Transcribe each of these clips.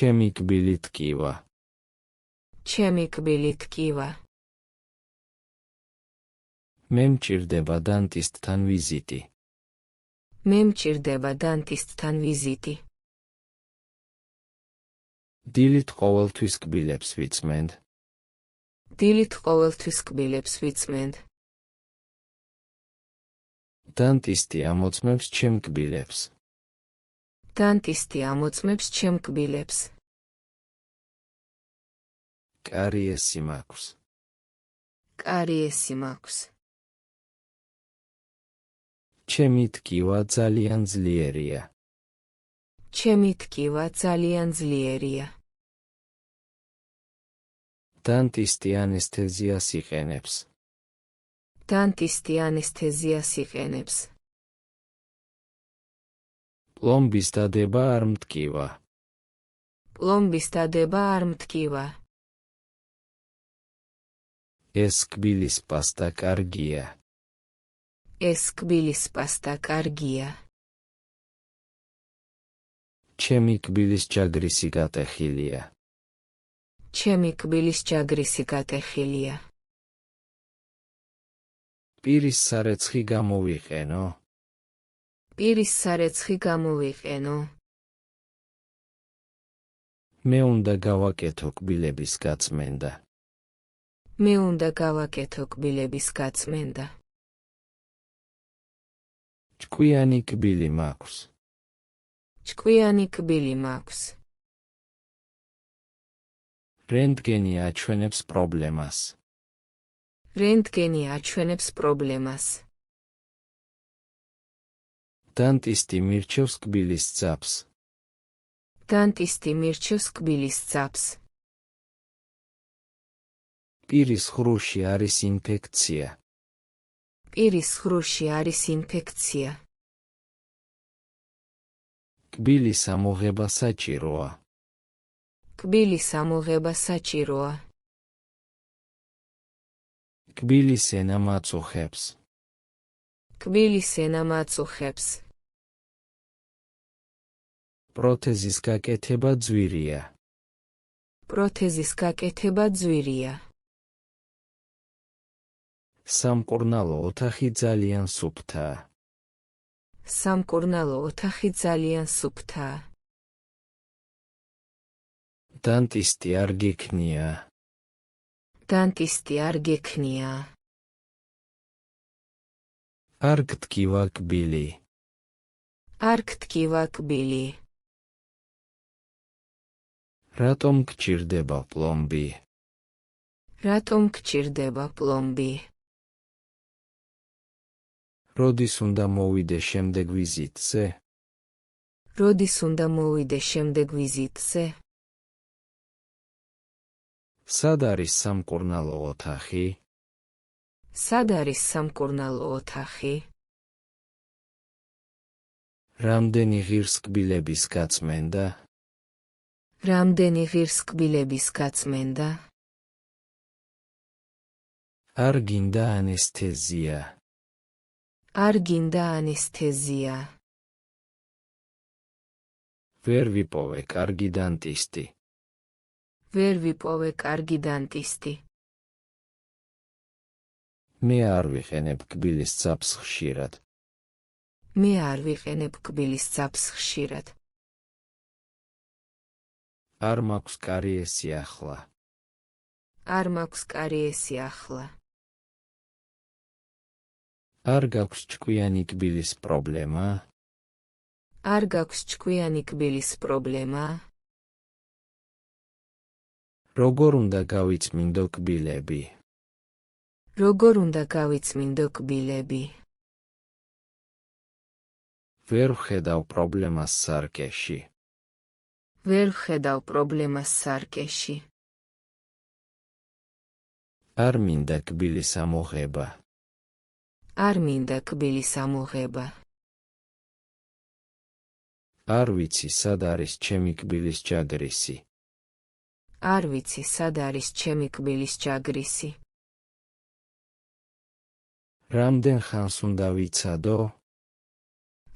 ჩემი კბილი tkივა. ჩემი კბილი tkივა. მე მჭირდება დანტისტთან ვიზიტი. მე მჭირდება დანტისტთან ვიზიტი. დილით ყოველთვის კბილებს ვიწმენთ. დილით ყოველთვის კბილებს ვიწმენთ. დანტისტი ამოწმებს ჩემ კბილებს. დანტისტი ამოწმებს ჩემ კბილებს. კარიესი მაქვს. კარიესი მაქვს. ჩემი tkივა ძალიან ძლიერია. ჩემი tkივა ძალიან ძლიერია. დანტისტი ანესთეზიას იყენებს. დანტისტი ანესთეზიას იყენებს. პლომბის დადება არ მткиვა. პლომბის დადება არ მткиვა. ეს კბილის პასტა კარგია. ეს კბილის პასტა კარგია. ჩემი კბილის ჯაგრისი გატეხილია. ჩემი კბილის ჯაგრისი გატეხილია. პირის სარეცხი გამოვიყენო. პირის სარეცხი გამოვიყენო. მე უნდა გავაკეთო კბილების გაწმენდა. მე უნდა გავაკეთო კბილების გაწმენდა. ჭკვიანი კბილი მაქვს. ჭკვიანი კბილი მაქვს. რენტგენი აჩვენებს პრობლემას. რენტგენი აჩვენებს პრობლემას. დანტისტი მირჩევს კბილის ძაბს. დანტისტი მირჩევს კბილის ძაბს. პირის ხრუში არის ინფექცია. პირის ხრუში არის ინფექცია. კბილის ამოღება საჭიროა. კბილის ამოღება საჭიროა. კბილის ენა მაწუხებს. კბილის ენა მაწუხებს. პროთეზის გაკეთება ძვირია. პროთეზის გაკეთება ძვირია. სამკურნალო ოთახი ძალიან სუფთაა. სამკურნალო ოთახი ძალიან სუფთაა. დანტისტი არ გექნია. დანტისტი არ გექნია. არ გtkივა კბილი. არ გtkივა კბილი. რატომ გჭირდება პლომბი? რატომ გჭირდება პლომბი? როდის უნდა მოვიდე შემდეგ ვიზიტზე? როდის უნდა მოვიდე შემდეგ ვიზიტზე? სად არის სამკურნალო ოთახი? სად არის სამკურნალო ოთახი? რამდენი ღირს კბილების გაწმენდა? რამდენი ღირს კბილების გაწმენდა? არ გინდა ანესთეზია. არ გინდა ანესთეზია. ვერ ვიპოვე კარგი დანტისტი. ვერ ვიპოვე კარგი დანტისტი. მე არ ვიყენებ კბილის ძაბს ხშირად. მე არ ვიყენებ კბილის ძაბს ხშირად. არ მაქვს კარიესი ახლა. არ მაქვს კარიესი ახლა. არ გაქვს ჭკვიანი კბილის პრობლემა? არ გაქვს ჭკვიანი კბილის პრობლემა? როგორ უნდა გავიწმინდო კბილები? როგორ უნდა გავიწმინდო კბილები? ვერ ვხედავ პრობლემას სარკეში. ვერ ვხედავ პრობლემას სარკეში. არ მინდა კბილის ამოღება. არ მინდა კბილის ამოღება. არ ვიცი სად არის ჩემი კბილის ჯაგრისი. არ ვიცი სად არის ჩემი კბილის ჯაგრისი. რამდენ ხანს უნდა ვიცადო?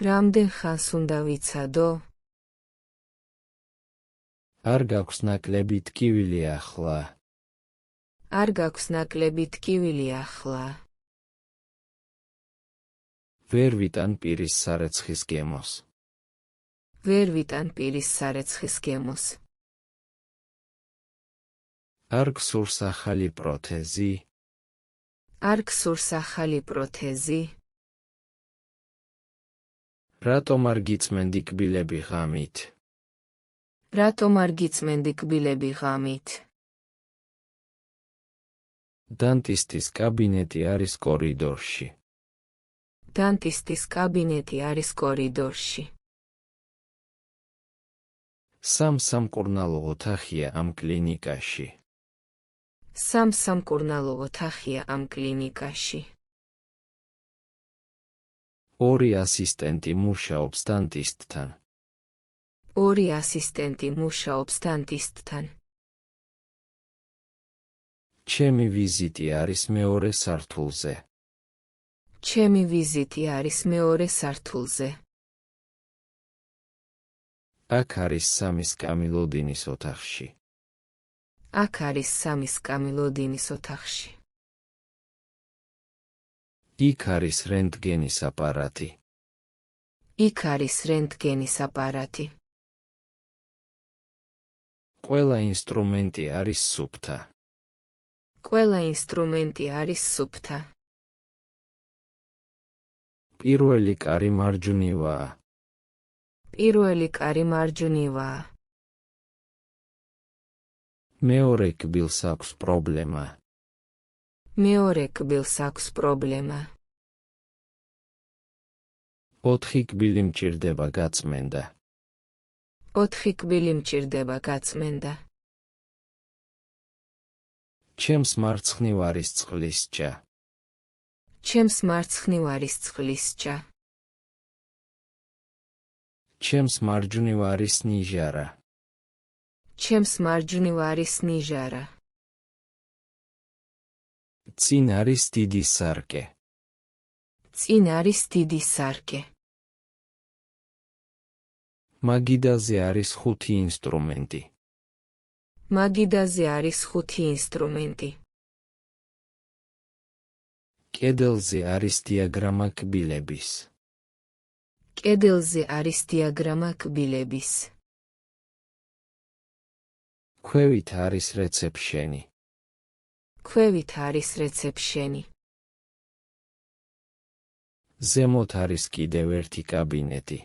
რამდენ ხანს უნდა ვიცადო? არ გაქვს ნაკლები ტკივილი ახლა. არ გაქვს ნაკლები ტკივილი ახლა. ვერ ვიტან პირის სარეცხის გემოს. ვერ ვიტან პირის სარეცხის გემოს. არ გსურს ახალი პროთეზი. არ გსურს ახალი პროთეზი. რატომ არ გიწმენდი კბილები ღამით? რატომ არ გიწმენდი კბილები ღამით? დანტისტის კაბინეტი არის კორიდორში. დანტისტის კაბინეტი არის კორიდორში. სამსამკურნალო ოთახია ამ კლინიკაში. სამსამკურნალო ოთახია ამ კლინიკაში. ორი ასისტენტი მუშაობს დანტისტთან. ორი ასისტენტი მუშაობს დანტისტთან. ჩემი ვიზიტი არის მეორე სართულზე. ჩემი ვიზიტი არის მეორე სართულზე. აქ არის სამის კამილოდინის ოთახში. აქ არის სამის კამილოდინის ოთახში. იქ არის რენტგენის აპარატი. იქ არის რენტგენის აპარატი. ყველა ინსტრუმენტი არის სუფთა. ყველა ინსტრუმენტი არის სუფთა. პირველი კარი მარჯვნივაა. პირველი კარი მარჯვნივაა. მეორე კბილს აქვს პრობლემა. მეორე კბილს აქვს პრობლემა. 4 კბილი მჭირდება გაწმენდა. 4 კბილი მჭირდება გაწმენდა. ჩემს მარცხნივ არის წყლის ჭა. ჩემს მარცხნივ არის წყლის ჭა. ჩემს მარჯვნივ არის ნიჟარა. ჩემს მარჯვნივ არის ნიჟარა. წინ არის დიდი სარკე. წინ არის დიდი სარკე. მაგიდაზე არის 5 ინსტრუმენტი. მაგიდაზე არის 5 ინსტრუმენტი. კედელზე არის დიაგრამა კბილების. კედელზე არის დიაგრამა კბილების. ქვევით არის რეცეფშენი. ქვევით არის რეცეფშენი. ზემოთ არის კიდევ ერთი კაბინეტი.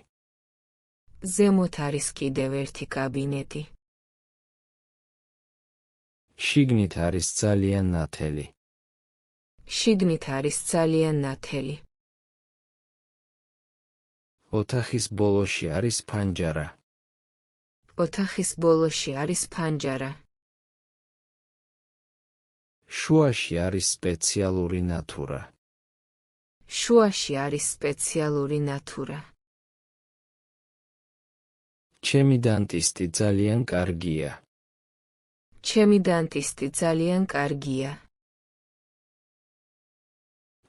ზემოთ არის კიდევ ერთი კაბინეტი. შიგნით არის ძალიან ნათელი. შიგნით არის ძალიან ნათელი. ოთახის ბოლოში არის ფანჯარა. ოთახის ბოლოში არის ფანჯარა. შუაში არის სპეციალური ნათურა. შუაში არის სპეციალური ნათურა. ჩემი დანტისტი ძალიან კარგია. ჩემი დანტისტი ძალიან კარგია.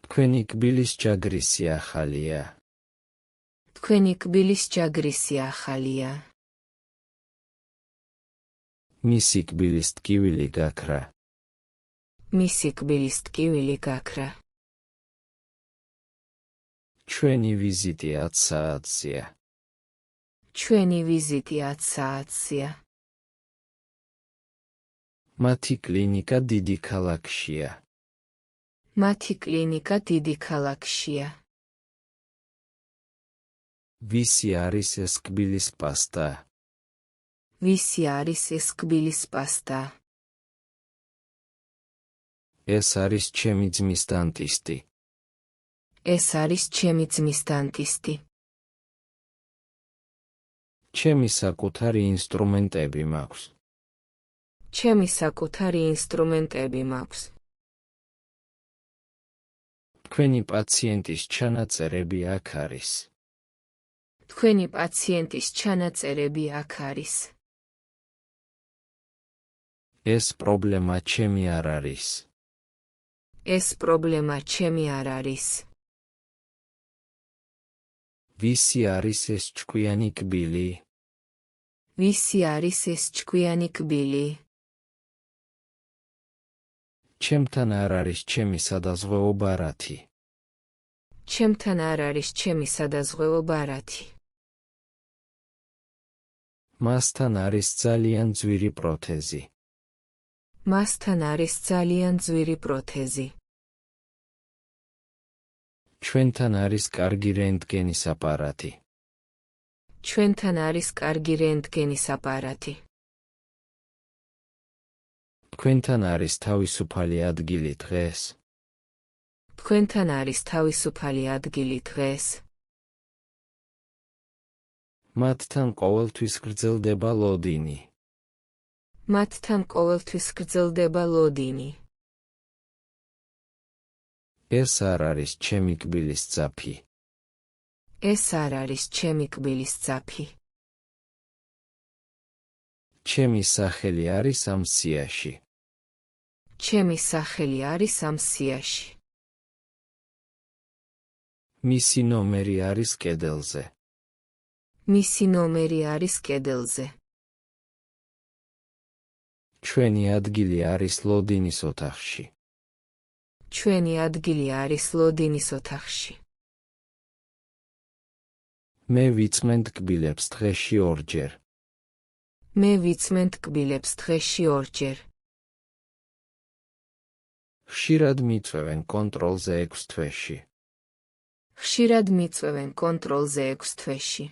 თქვენი კბილის ჯაგრისი ახალია. თქვენი კბილის ჯაგრისი ახალია. მისი კბილის ტკივილი გაქრა. მისი კბილის ტკივილი გაქრა. ჩვენი ვიზიტი 10 საათზეა. ჩვენი ვიზიტი 10 საათზეა. მათი კლინიკა დიდი ქალაქშია. მათი კლინიკა დიდი ქალაქშია. ვისი არის ეს კბილის პასტა? ვისი არის ეს კბილის პასტა? ეს არის ჩემი ძმის დანტისტი. ეს არის ჩემი ძმის დანტისტი. ჩემი საკუთარი ინსტრუმენტები მაქვს. ჩემი საკუთარი ინსტრუმენტები მაქვს. თქვენი პაციენტის ჩანაწერები აქ არის. თქვენი პაციენტის ჩანაწერები აქ არის. ეს პრობლემა ჩემი არ არის. ეს პრობლემა ჩემი არ არის. ვისი არის ეს ჭკვიანი კბილი? ვისი არის ეს ჭკვიანი კბილი? ჩემთან არ არის ჩემი სადაზღვეო ბარათი. ჩემთან არ არის ჩემი სადაზღვეო ბარათი. მასთან არის ძალიან ძვირი პროთეზი. მასთან არის ძალიან ძვირი პროთეზი. ჩვენთან არის კარგი რენტგენის აპარატი. ჩვენთან არის კარგი რენტგენის აპარატი. თქვენთან არის თავისუფალი ადგილი დღეს. თქვენთან არის თავისუფალი ადგილი დღეს. მათთან ყოველთვის გრძელდება ლოდინი. მათთან ყოველთვის გრძელდება ლოდინი. ეს არ არის ჩემი კბილის ძაფი. ეს არ არის ჩემი კბილის ძაფი. ჩემი სახელი არის ამ სიაში. ჩემი სახელი არის ამ სიაში. მისი ნომერი არის კედელზე. მისი ნომერი არის კედელზე. ჩვენი ადგილი არის ლოდინის ოთახში. ჩვენი ადგილი არის ლოდინის ოთახში. მე ვიწმენთ კბილებს დღეში ორჯერ. მე ვიწმენთ კბილებს დღეში ორჯერ. ხშირად მიწვევენ კონტროლზე 6 თვეში. ხშირად მიწვევენ კონტროლზე 6 თვეში.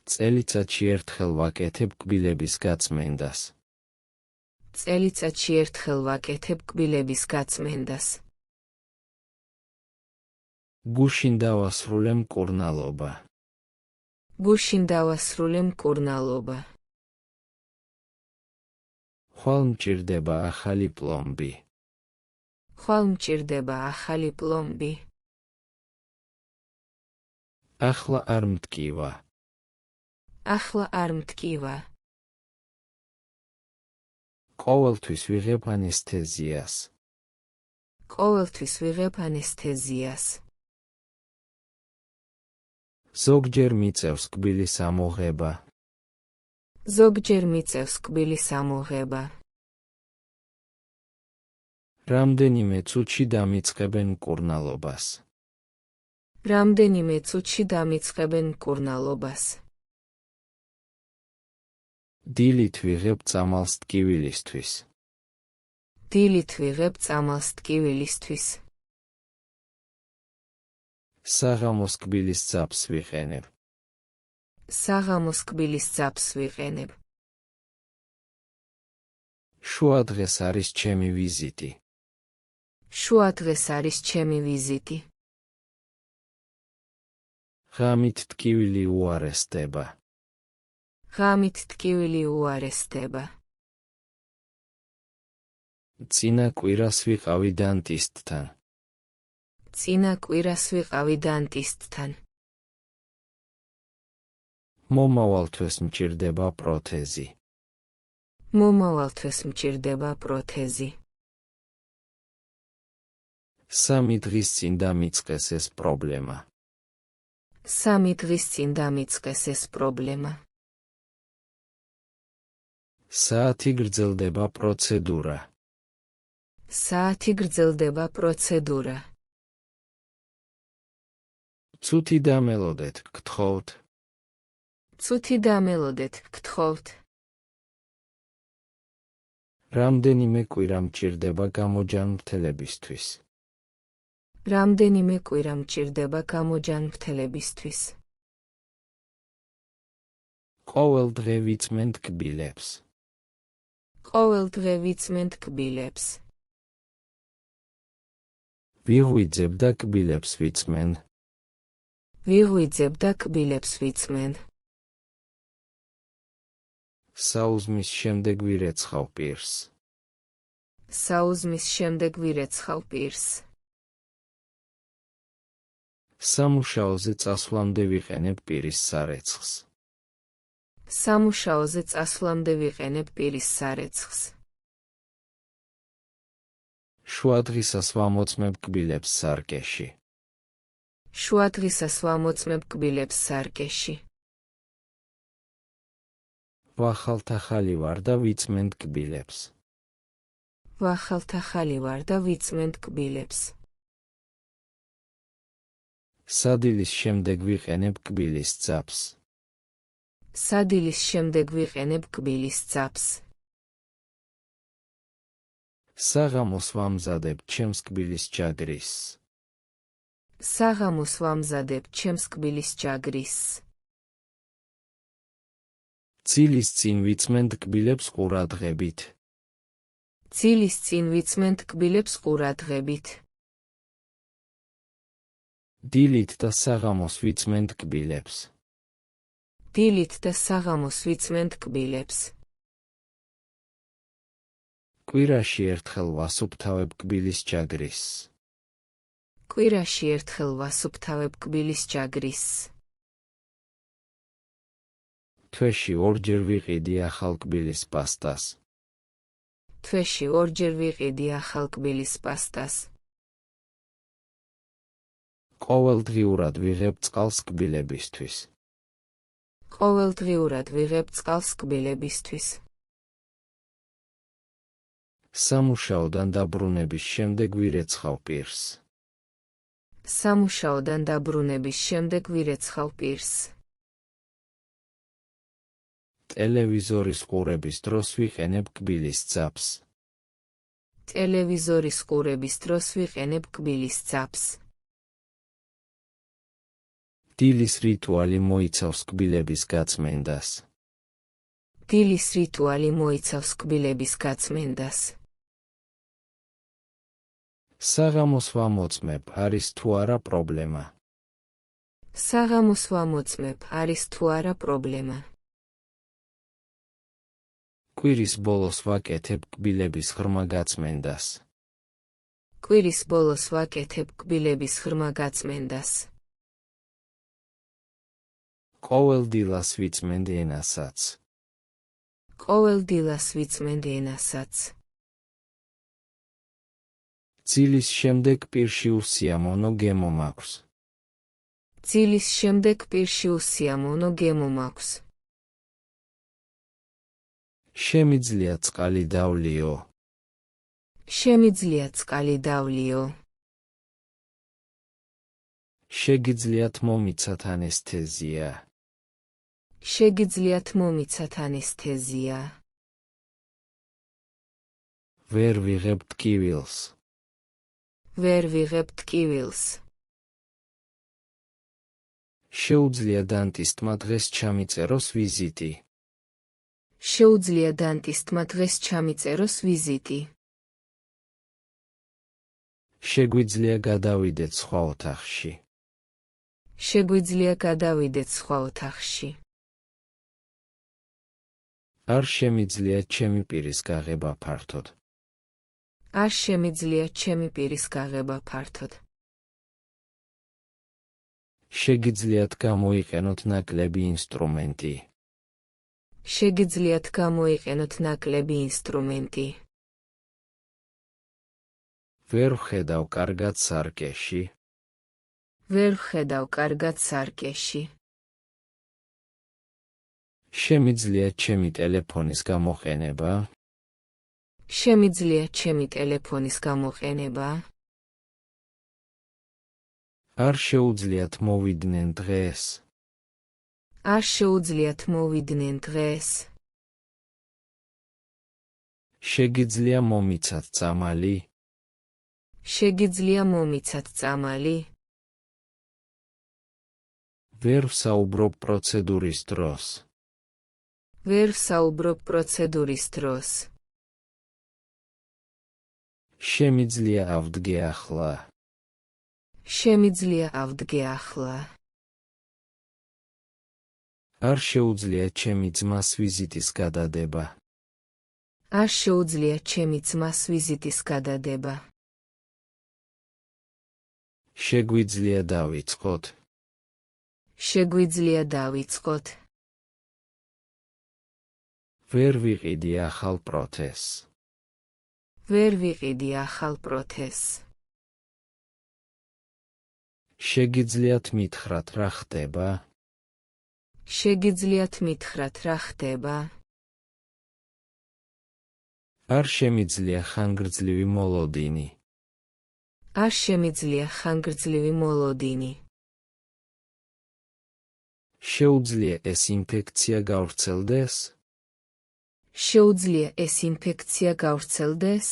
წელიწადში ერთხელ ვაკეთებ კბილების გაწმენდას. წელიწადში ერთხელ ვაკეთებ კბილების გაწმენდას. გუშინ დავასრულე მკურნალობა. გუშინ დავასრულე მკურნალობა. ხვალ მჭირდება ახალი პლომბი. ხვალ მჭირდება ახალი პლომბი. ახლა არ მткиვა. ახლა არ მткиვა. ყოველთვის ვიღებ ანესთეზიას. ყოველთვის ვიღებ ანესთეზიას. ზოგჯერ მიწევს კბილის ამოღება. ზოგჯერ მიწევს კბილის ამოღება. რამდენიმე წუთში დამიწყებენ მკურნალობას. რამდენიმე წუთში დამიწყებენ მკურნალობას. დილით ვიღებ წამალს ტკივილისთვის. დილით ვიღებ წამალს ტკივილისთვის. საღამოს კბილის ძაფს ვიყენებ. საღამოს კბილის ძაფს ვიყენებ. შუადღეს არის ჩემი ვიზიტი. შუადღეს არის ჩემი ვიზიტი. ღამით ტკივილი უარესდება. ღამით ტკივილი უარესდება. წინა კვირას ვიყავი დანტისტთან. წინა კვირას ვიყავი დანტისტთან. მომავალ თვეს მჭირდება პროთეზი. მომავალ თვეს მჭირდება პროთეზი. 3 დღის წინ დამიწყეს ეს პრობლემა. 3 დღის წინ დამიწყეს ეს პრობლემა. საათი გრძელდება პროცედურა. საათი გრძელდება პროცედურა. ცუთი დამელოდეთ, გთხოვთ. ცუთი დამელოდეთ, გთხოვთ. რამდენიმე კვირა მჭირდება გამოჯანმრთელებისთვის. რამდენიმე კვირა მჭირდება გამოჯანმრთელებისთვის. ყოველ დღე ვიწმენთ კბილებს. ყოველ დღე ვიწმენთ კბილებს. ვიღვიძებ და კბილებს ვიწმენ. ვიღვიძებ და კბილებს ვიწმენ. საუზმის შემდეგ ვირეცხავ პირს. საუზმის შემდეგ ვირეცხავ პირს. სამუშაოზე წასვლამდე ვიყენებ პირის სარეცხს. სამუშაოზე წასვლამდე ვიყენებ პირის სარეცხს. შუადღისას ვამოწმებ კბილებს სარკეში. შუადღისას ვამოწმებ კბილებს სარკეში. ვახალთახალი ვარ და ვიწმენ კბილებს. ვახალთახალი ვარ და ვიწმენ კბილებს. სადილის შემდეგ ვიყენებ კბილის ძაფს. სადილის შემდეგ ვიყენებ კბილის ძაფს. საღამოს ვამზადებ ჩემს კბილის ჯაგრისს. საღამოს ვამზადებ ჩემს კბილის ჯაგრისს. ცილის წინ ვიწმენ კბილებს ყურადღებით. ცილის წინ ვიწმენ კბილებს ყურადღებით. დილით და საღამოს ვიწმენ კბილებს. დილით და საღამოს ვიწმენ კბილებს. კვირაში ერთხელ ვასუფთავებ კბილის ჯაგრისს. კვირაში ერთხელ ვასუფთავებ კბილის ჯაგრისს. თვეში ორჯერ ვიყიდი ახალ კბილის პასტას. თვეში ორჯერ ვიყიდი ახალ კბილის პასტას. ყოველდღიურად ვიღებ წყალს კბილებისთვის. ყოველდღიურად ვიღებ წყალს კბილებისთვის. სამუშაოდან დაბრუნების შემდეგ ვირეცხავ პირს. სამუშაოდან დაბრუნების შემდეგ ვირეცხავ პირს. ტელევიზორის ყურების დროს ვიყენებ კბილის ძაფს. ტელევიზორის ყურების დროს ვიყენებ კბილის ძაფს. დილის რიტუალი მოიცავს კბილების გაწმენდას. დილის რიტუალი მოიცავს კბილების გაწმენდას. საღამოს ვამოწმებ, არის თუ არა პრობლემა. საღამოს ვამოწმებ, არის თუ არა პრობლემა. კვირის ბოლოს ვაკეთებ კბილების ღრმა გაწმენდას. კვირის ბოლოს ვაკეთებ კბილების ღრმა გაწმენდას. ყოველ დილას ვიწმენდ ენასაც. ყოველ დილას ვიწმენდ ენასაც. ცილის შემდეგ პირში უსიამოვნო გემო მაქვს. ცილის შემდეგ პირში უსიამოვნო გემო მაქვს. შემიძლია წყალი დავლიო. შემიძლია წყალი დავლიო. შეგიძლიათ მომიცათ ანესთეზია. შეგიძლიათ მომიცათ ანესთეზია. ვერ ვიღებ ტკივილს. ვერ ვიღებ ტკივილს. შეუძლია დანტისტმა დღეს ჩამიწეროს ვიზიტი. შეუძლია დანტისტმა დღეს ჩამიწეროს ვიზიტი. შეგვიძლია გადავიდეთ სხვა ოთახში. შეგვიძლია გადავიდეთ სხვა ოთახში. არ შემიძლია ჩემი პირის გაღება ფართოდ. არ შემიძლია ჩემი პირის გაღება ფართოდ. შეგიძლიათ გამოიყენოთ ნაკლები ინსტრუმენტი. შეგიძლიათ გამოიყენოთ ნაკლები ინსტრუმენტი. ვერ ვხედავ კარგად სარკეში. ვერ ვხედავ კარგად სარკეში. შემიძლია ჩემი ტელეფონის გამოყენება. შემიძლია ჩემი ტელეფონის გამოყენება. არ შეუძლიათ მოვიდნენ დღეს. არ შეუძლიათ მოვიდნენ დღეს. შეგიძლია მომიცათ წამალი. შეგიძლია მომიცათ წამალი. ვერ ვსაუბრობ პროცედურის დროს. ვერ ვსაუბრობ პროცედურის დროს. შემიძლია ავდგე ახლა. შემიძლია ავდგე ახლა. არ შეუძლია ჩემი ძმას ვიზიტის გადადება. არ შეუძლია ჩემი ძმას ვიზიტის გადადება. შეგვიძლია დავიწყოთ. შეგვიძლია დავიწყოთ. ვერ ვიყიდი ახალ პროთეზს. ვერ ვიყიდი ახალ პროთეზს. შეგიძლიათ მითხრათ რა ხდება? შეგიძლიათ მითხრათ რა ხდება? არ შემიძლია ხანგრძლივი მოლოდინი. არ შემიძლია ხანგრძლივი მოლოდინი. შეუძლია ეს ინფექცია გავრცელდეს? შეუძლია ეს ინფექცია გავრცელდეს?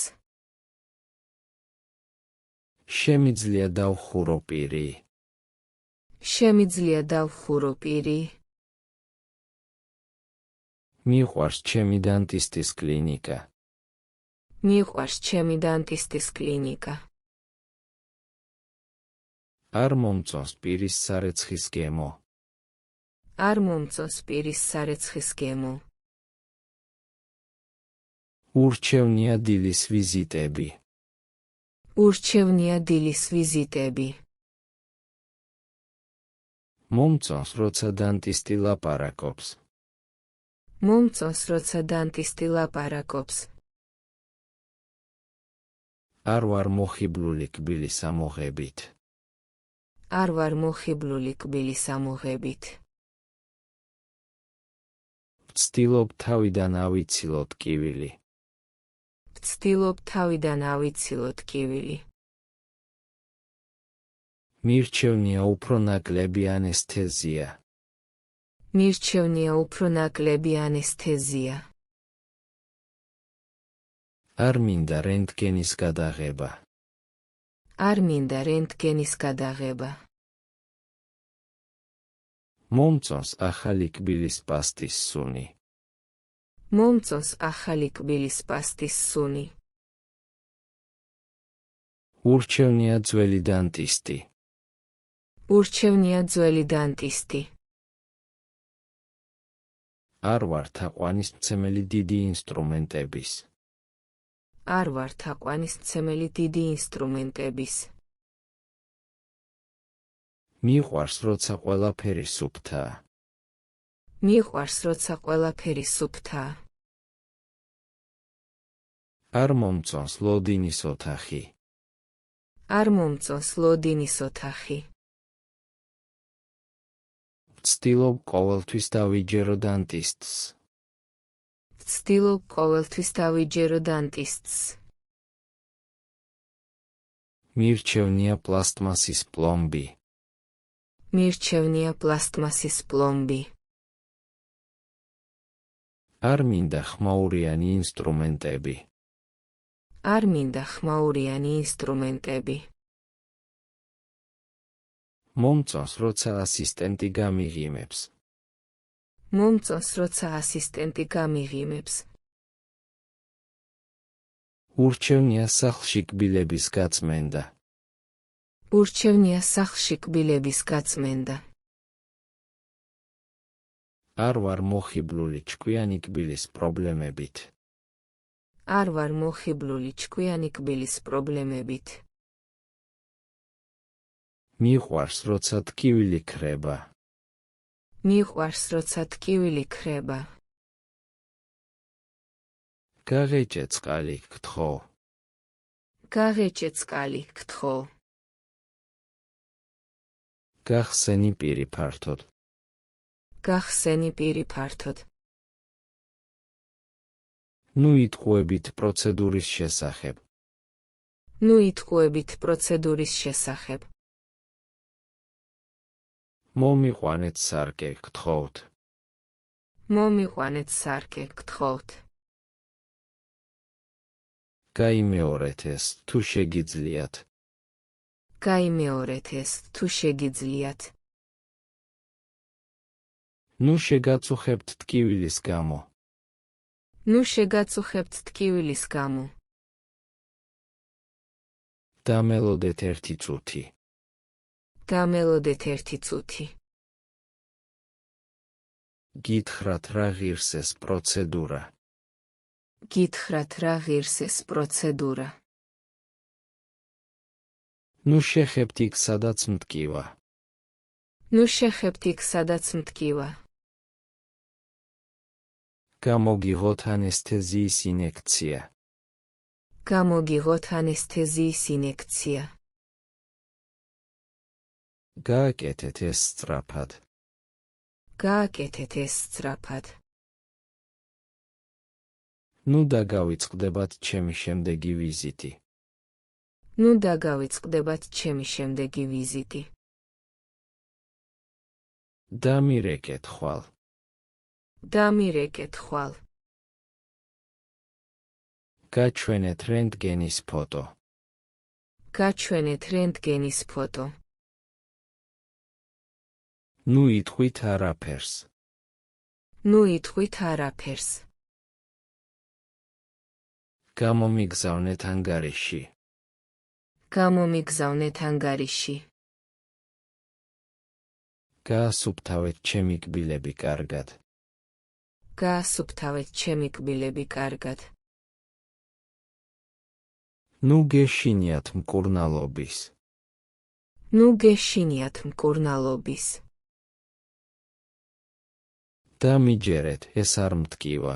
შემიძლია დავხურო პირი. შემიძლია დავხურო პირი. მიყვარს ჩემი დანტისტის კლინიკა. მიყვარს ჩემი დანტისტის კლინიკა. არ მომწონს პირის სარეცხის გემო. არ მომწონს პირის სარეცხის გემო. ურჩევნია დილის ვიზიტები. ურჩევნია დილის ვიზიტები. მომწონს როცა დანტისტი ლაპარაკობს. მომწონს როცა დანტისტი ლაპარაკობს. არ ვარ მოხიბლული კბილის ამოღებით. არ ვარ მოხიბლული კბილის ამოღებით. ვცდილობ თავიდან ავიცილოთ კივილი. ვცდილობ თავიდან ავიცილოთ კივილი. მირჩევნია უფრო ნაკლები ანესთეზია. მირჩევნია უფრო ნაკლები ანესთეზია. არ მინდა რენტგენის გადაღება. არ მინდა რენტგენის გადაღება. მომწონს ახალი კბილის პასტის სუნი. მომწონს ახალი კბილის პასტის სუნი. ურჩევნია ძველი დანტისტი. ურჩევნია ძველი დანტისტი. არ ვარ თაყვანისმცემელი დიდი ინსტრუმენტების. არ ვარ თაყვანისმცემელი დიდი ინსტრუმენტების. მიყვარს როცა ყველაფერი სუფთაა. მიყვარს როცა ყველაფერი სუფთაა. არ მომწონს ლოდინის ოთახი. არ მომწონს ლოდინის ოთახი. ვცდილობ ყოველთვის დავიჯერო დანტისტს. ვცდილობ ყოველთვის დავიჯერო დანტისტს. მირჩევნია პლასტმასის პლომბი. მირჩევნია პლასტმასის პლომბი. არ მინდა ხმაურიანი ინსტრუმენტები. არ მინდა ხმაურიანი ინსტრუმენტები. მომწონს როცა ასისტენტი გამიღიმებს. მომწონს როცა ასისტენტი გამიღიმებს. ურჩევნია სახლში კბილების გაწმენდა. ურჩევნია სახლში კბილების გაწმენდა. არ ვარ მოხიბლული ჭკვიანი კბილის პრობლემებით. არ ვარ მოხიბლული ჭკვიანი კბილის პრობლემებით. მიყვარს როცა ტკივილი ქრება. მიყვარს როცა ტკივილი ქრება. გაღეჭე წყალი გთხოვ. გაღეჭე წყალი გთხოვ. გახსენი პირი ფართოდ. გახსენი პირი ფართოდ. ნუ იტყუებით პროცედურის შესახებ. ნუ იტყუებით პროცედურის შესახებ. მომიყვანეთ სარკე გთხოვთ. მომიყვანეთ სარკე გთხოვთ. გაიმეორეთ ეს თუ შეგიძლიათ. გაიმეორეთ ეს თუ შეგიძლიათ. ნუ შეგაწუხებთ ტკივილის გამო. ნუ შეგაწუხებთ ტკივილის გამო. დამელოდეთ ერთი წუთი. დამელოდეთ ერთი წუთი. გითხრათ რა ღირს ეს პროცედურა. გითხრათ რა ღირს ეს პროცედურა. ნუ შეხებთ იქ სადაც მტკივა. ნუ შეხებთ იქ სადაც მტკივა. გამოგიღოთ ანესთეზიის ინექცია. გამოგიღოთ ანესთეზიის ინექცია. გააკეთეთ ეს სწრაფად. გააკეთეთ ეს სწრაფად. ნუ დაგავიწყდებათ ჩემი შემდეგი ვიზიტი. ნუ დაგავიწყდებათ ჩემი შემდეგი ვიზიტი. დამირეკეთ ხვალ. დამირეკეთ ხვალ. გაჩვენეთ რენტგენის ფოტო. გაჩვენეთ რენტგენის ფოტო. ნუ იტყვით არაფერს. ნუ იტყვით არაფერს. გამომიგზავნეთ ანგარიში. გამომიგზავნეთ ანგარიში. გაასუფთავეთ ჩემი კბილები კარგად. გაასუფთავეთ ჩემი კბილები კარგად. ნუ გეშინიათ მკურნალობის. ნუ გეშინიათ მკურნალობის. დამიჯერეთ, ეს არ მტკივა.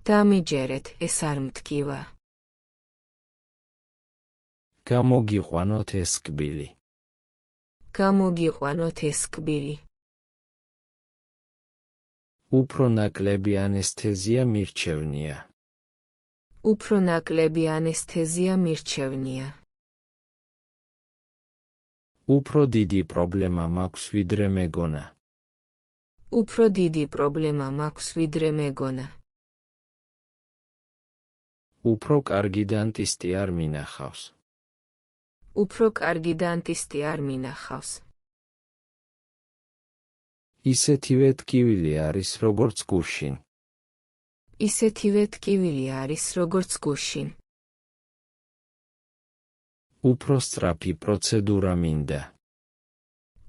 დამიჯერეთ, ეს არ მტკივა. გამოგიყვანოთ ეს კბილი. გამოგიყვანოთ ეს კბილი. უფრო ნაკლები ანესთეზია მირჩევნია. უფრო ნაკლები ანესთეზია მირჩევნია. უფრო დიდი პრობლემა მაქვს ვიდრე მეგონა. უფრო დიდი პრობლემა მაქვს ვიდრე მეგონა. უფრო კარგი დანტისტი არ მინახავს. უფრო კარგი დანტისტი არ მინახავს. ისეთივე ტკივილი არის როგორც გუშინ. ისეთივე ტკივილი არის როგორც გუშინ. უფრო სწრაფი პროცედურა მინდა.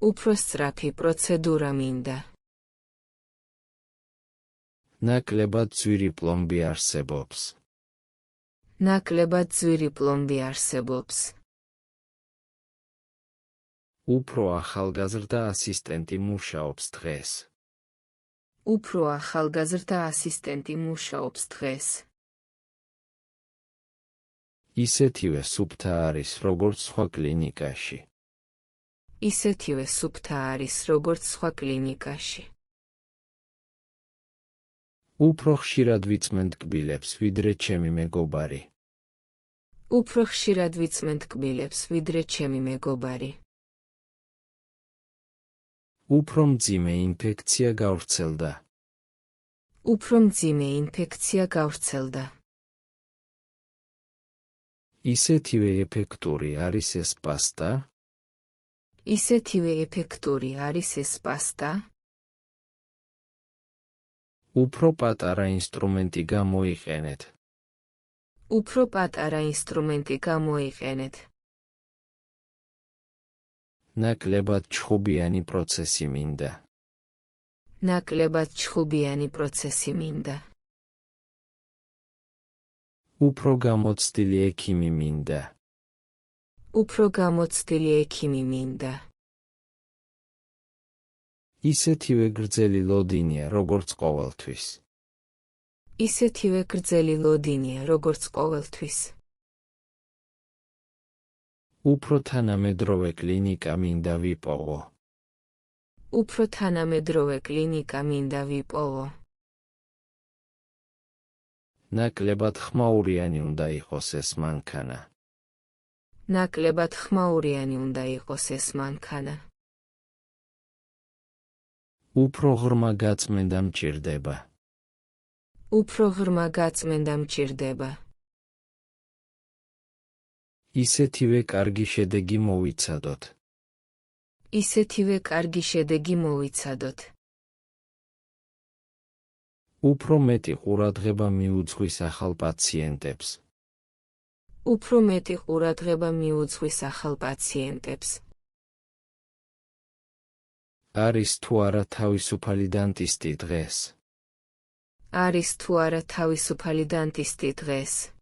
უფრო სწრაფი პროცედურა მინდა. ნაკლებად ძვირი პლომბი არსებობს. ნაკლებად ძვირი პლომბი არსებობს. უფრო ახალგაზრდა ასისტენტი მუშაობს დღეს. უფრო ახალგაზრდა ასისტენტი მუშაობს დღეს. ისეთივე სუფთა არის როგორც სხვა კლინიკაში. ისეთივე სუფთა არის როგორც სხვა კლინიკაში. უფრო ხშირად ვიწმენთ კბილებს ვიდრე ჩემი მეგობარი. უფრო ხშირად ვიწმენთ კბილებს ვიდრე ჩემი მეგობარი. უფრო მძიმე ინფექცია გავრცელდა. უფრო მძიმე ინფექცია გავრცელდა. ისეთივე ეფექტური არის ეს პასტა? ისეთივე ეფექტური არის ეს პასტა? უფრო პატარა ინსტრუმენტი გამოიყენეთ. უფრო პატარა ინსტრუმენტი გამოიყენეთ. ნაკლებად ჩხუბიანი პროცესი მინდა. ნაკლებად ჩხუბიანი პროცესი მინდა. უფრო გამოცდილი ექიმი მინდა. უფრო გამოცდილი ექიმი მინდა. ისეთივე გრძელი ლოდინია როგორც ყოველთვის. ისეთივე გრძელი ლოდინია როგორც ყოველთვის. უფრო თანამედროვე კლინიკა მინდა ვიპოვო. უფრო თანამედროვე კლინიკა მინდა ვიპოვო. ნაკლებად ხმაურიანი უნდა იყოს ეს მანქანა. ნაკლებად ხმაურიანი უნდა იყოს ეს მანქანა. უფრო ღრმა გაწმენდა მჭირდება. უფრო ღრმა გაწმენდა მჭირდება. ისეთივე კარგი შედეგი მოვიცადოთ. ისეთივე კარგი შედეგი მოვიცადოთ. უფრო მეტი ყურადღება მიუძღვის ახალ პაციენტებს. უფრო მეტი ყურადღება მიუძღვის ახალ პაციენტებს. არის თუ არა თავისუფალი დანტისტი დღეს? არის თუ არა თავისუფალი დანტისტი დღეს?